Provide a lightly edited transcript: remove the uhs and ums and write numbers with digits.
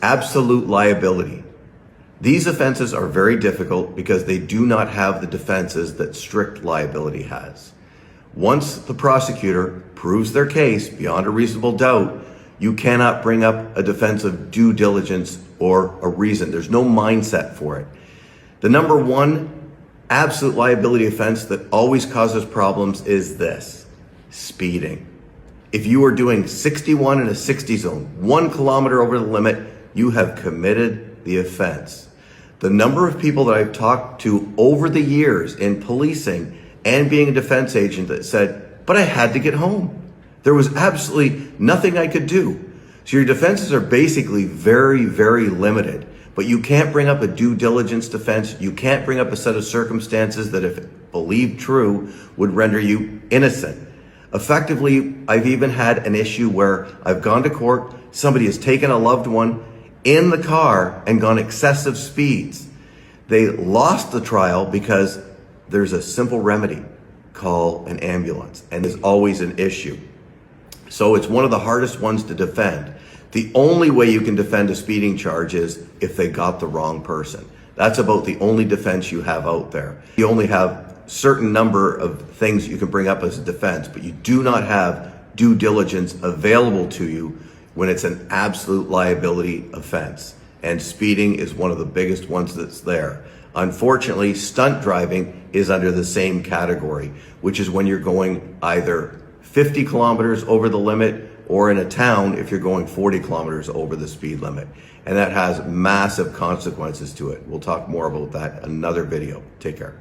absolute liability. These offenses are very difficult because they do not have the defenses that strict liability has. Once the prosecutor proves their case beyond a reasonable doubt, you cannot bring up a defense of due diligence or a reason. There's no mindset for it. The number one absolute liability offense that always causes problems is this: speeding. If you are doing 61 in a 60 zone, 1 kilometer over the limit, you have committed the offense. The number of people that I've talked to over the years in policing and being a defense agent that said, but I had to get home. There was absolutely nothing I could do. So your defenses are basically very, very limited, but you can't bring up a due diligence defense. You can't bring up a set of circumstances that, if believed true, would render you innocent. Effectively, I've even had an issue where I've gone to court, somebody has taken a loved one in the car and gone excessive speeds. They lost the trial because there's a simple remedy: call an ambulance, and there's always an issue. So it's one of the hardest ones to defend. The only way you can defend a speeding charge is if they got the wrong person. That's about the only defense you have out there. You only have certain number of things you can bring up as a defense, but you do not have due diligence available to you when it's an absolute liability offense. And speeding is one of the biggest ones that's there. Unfortunately, stunt driving is under the same category, which is when you're going either 50 kilometers over the limit, or in a town if you're going 40 kilometers over the speed limit. And that has massive consequences to it. We'll talk more about that in another video. Take care.